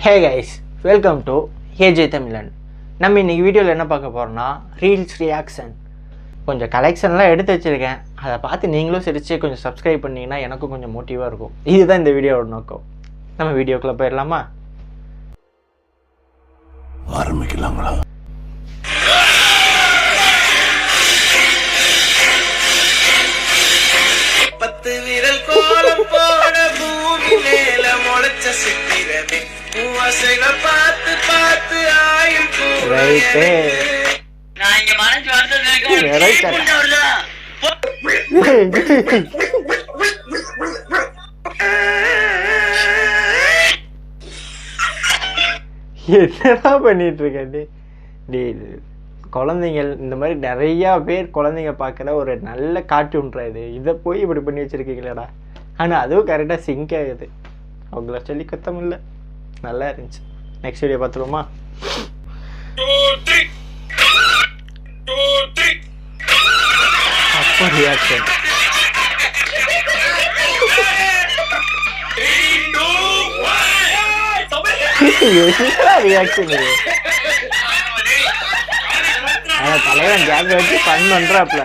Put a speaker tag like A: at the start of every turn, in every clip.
A: Hey guys, welcome to AJ Tamilan. நம்ம இன்றைக்கி வீடியோவில் என்ன பார்க்க போகிறோம்னா ரீல்ஸ் ரியாக்ஷன். கொஞ்சம் கலெக்ஷன்லாம் எடுத்து வச்சுருக்கேன், அதை பார்த்து நீங்களும் சிரித்து கொஞ்சம் சப்ஸ்கிரைப் பண்ணிங்கன்னா எனக்கும் கொஞ்சம் மோட்டிவாக இருக்கும். இதுதான் இந்த வீடியோவோட நோக்கம். நம்ம வீடியோக்குள்ளே போயிடலாமா?
B: ஆரம்பிக்கலாங்களா?
C: விரல் கோலம் போட பூமி மேல முளைச்ச சித்திரமே பூவாசைகள் பார்த்து பார்த்து ஆயும் நான் இங்க மனசு
A: என்னடா பண்ணிட்டு இருக்க? குழந்தைங்கள் இந்த மாதிரி நிறையா பேர் குழந்தைங்க பார்க்குற ஒரு நல்ல கார்ட்டூன்ரா இது. இதை போய் இப்படி பண்ணி வச்சுருக்கீங்களேடா. ஆனால் அதுவும் கரெக்டாக சிங்க் ஆகுது. அவங்கள சொல்லி குத்தம் இல்லை, நல்லா இருந்துச்சு. நெக்ஸ்ட் வீடியோ பார்த்துருவோமா? அப்போ ரியாக்ஷன் ரியாக்ஷன் இது. ஆனால் தலைவன் ஜாக் வச்சு ஃபன் பண்ணுறாப்புல.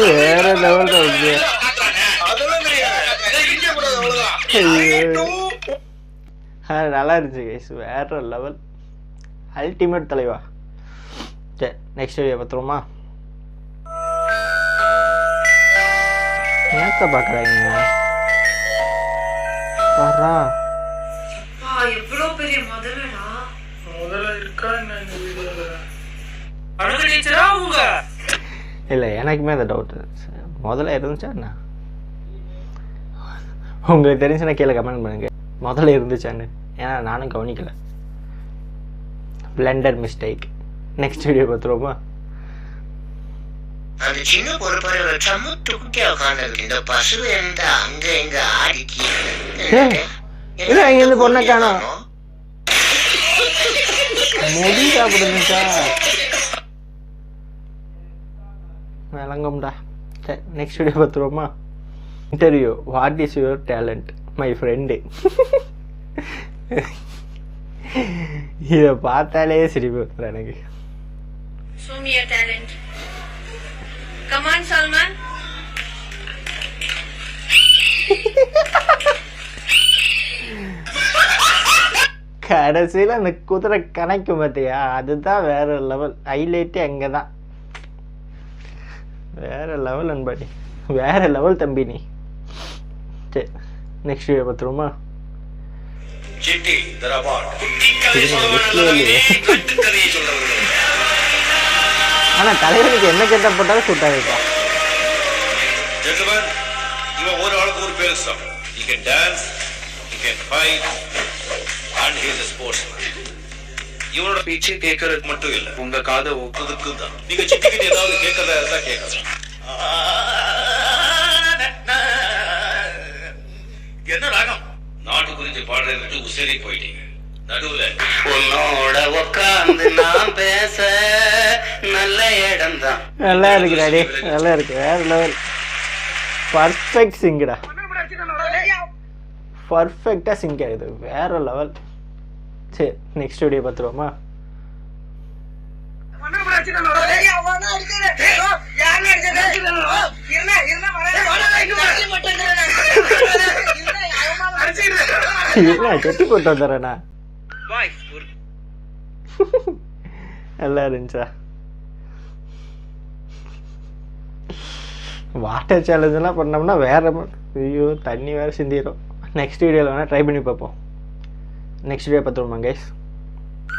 A: வேற லெவல் தான். நல்லா இருந்துச்சு கைஸ், வேற லெவல், அல்டிமேட் தலைவா. சரி, நெக்ஸ்ட் வீடியோ பார்த்துருவோமா? என்னத்த பார்க்குறாங்க? பாரா
D: எவ்வளோ பெரிய முதலடா.
C: முதல்ல இருக்கா இந்த வீடியோல?
A: இல்லை, எனக்குமே அந்த டவுட் முதல்ல இருந்துச்சா என்ன? உங்களுக்கு தெரிஞ்சுன்னா கீழே கமெண்ட் பண்ணுங்க, முதல்ல இருந்துச்சான்னு. ஏன்னா நானும் கவனிக்கலை. Blunder mistake. நெக்ஸ்ட் வீடியோ பார்த்துருவோமா?
E: அந்த சின்ன பொறுப்பாளர் சமுத்து குட்டியா உட்கார்ந்து இந்த பசு எந்த அங்க எங்க ஆடிக்கி
A: இங்கிருந்து பொண்ணை காணோம். முடி சாப்பிடுச்சா விளங்கும்டா. சரி, நெக்ஸ்ட் வீடியோ பார்த்துருவோமா? Interview. What is your talent my friend. இதை பார்த்தாலே சிரிப்பு வருது எனக்கு.
D: Show me your talent. Come on, Salman.
A: கடைசியில் அந்த குதிரை கணக்கும் பார்த்தியா, அதுதான் வேற லெவல். ஹைலைட்டே அங்கே தான். வேற லெவல் அன்பாடி, வேற லெவல் தம்பி நீ. சரி, நெக்ஸ்ட் வீடியோ பார்த்துருவோமா? ஆனா தலைவனுக்கு என்ன கேட்ட போட்டாலும் சூட் ஆகிருப்பா.
F: இவன் ஒரு ஆளுக்கு ஒரு பேர் sir. He can dance, he can fight, and he is a sportsman. இவனோட பேச்சு கேட்கறதுக்கு மட்டும் இல்ல, உங்க காதை ஒப்புதுக்கு தான். நீங்க சிட்டிக்கிட்டு ஏதாவது கேட்கறதா இருந்தா கேட்கலாம். என்ன ராகம்? நாட்டு குறிஞ்சு பாடுறது உசரி போயிட்டீங்க. நடுவுல
E: உன்னோட உட்கார்ந்து நான் பேச நல்ல இடம் தான்.
A: நல்லா இருக்குடா, நல்லா இருக்கு. வேற லெவல், பர்ஃபெக்ட் சிங்கடா. பர்ஃபெக்டா சிங்க் ஆகுது, வேற லெவல். சரி, நெக்ஸ்ட் வீடியோ பார்த்துருவோமா? என்ன செட்டி போட்டு வந்துடுறேண்ணா. நல்லா இருந்துச்சா? வாட்டர் சேலஞ்செல்லாம் பண்ணோம்னா வேற. ஐயோ, தண்ணி வேற சிந்திடும். நெக்ஸ்ட் வீடியோவில் வேணால் ட்ரை பண்ணி பார்ப்போம். நெக்ஸ்ட் வீடியோ பார்த்துருவோமா கைஸ்?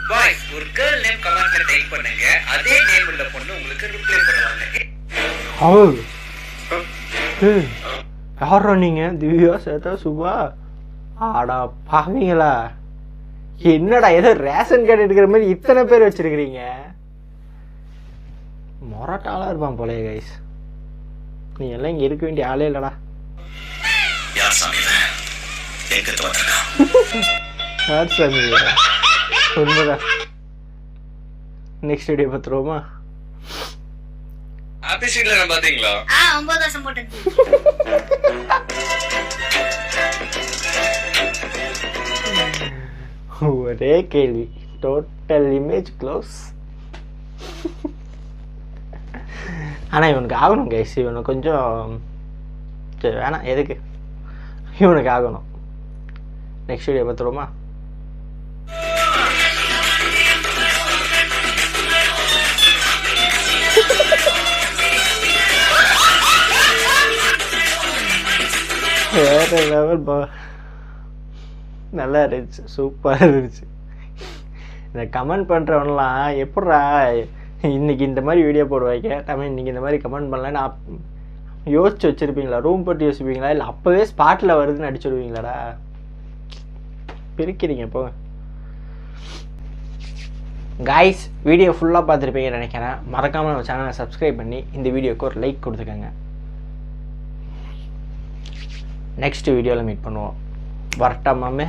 C: பாய்ஸ், ஒரு கேர்ள் நேம் கமெண்ட்ல டைப் பண்ணுங்க, அதே நேம் உள்ள பொண்ணு உங்களுக்கு ரிப்ளை பண்ணுவாங்க.
A: யாரா நீங்க? திவ்யா, சேதா, சுபா? ஆடா பாவீங்களா, என்னடா ஏதோ ரேஷன் கார்டு எடுக்கிற மாதிரி இத்தனை பேர் வச்சிருக்கிறீங்க. மொரட்டாளா இருப்பான் போலே கைஸ். நீ எல்லாம் இங்க இருக்க வேண்டிய ஆளே இல்லடா. யார் சாமி உண்மைதான். Next video பார்த்துருவோமா?
F: ஹாப்பி ஸ்ட்ரீட்ல பாத்தீங்களா?
D: 9 வருஷம் போட்டது.
A: ஒரே கேள்வி, டோட்டல் இமேஜ் க்ளோஸ். ஆனால் இவனுக்கு ஆகணும் கைஸ், இவனுக்கு கொஞ்சம் சரி வேணாம், எதுக்கு இவனுக்கு ஆகணும். நெக்ஸ்ட் வீடியோ பார்த்துருவோமா? வேற லெவல் பா, நல்லா இருந்துச்சு, சூப்பராக இருந்துச்சு. இந்த கமெண்ட் பண்ணுறவனலாம் எப்பட்றா இன்றைக்கி இந்த மாதிரி வீடியோ போடுவாங்க, நம்ம இன்றைக்கி இந்த மாதிரி கமெண்ட் பண்ணலாம் நான் யோசிச்சு வச்சுருப்பீங்களா? ரூம் போட்டு யோசிப்பீங்களா? இல்லை அப்போவே ஸ்பாட்டில் வருதுன்னு அடிச்சுடுவீங்களாடா? பிரிக்கிறீங்க போங்க. காய்ஸ், வீடியோ ஃபுல்லாக பார்த்துருப்பீங்கன்னு நினைக்கிறேன். மறக்காமல் நம்ம சேனலை சப்ஸ்கிரைப் பண்ணி இந்த வீடியோக்கு ஒரு லைக் கொடுத்துக்கோங்க. நெக்ஸ்ட் வீடியோவில் மீட் பண்ணுவோம். வரட்டா மாமே?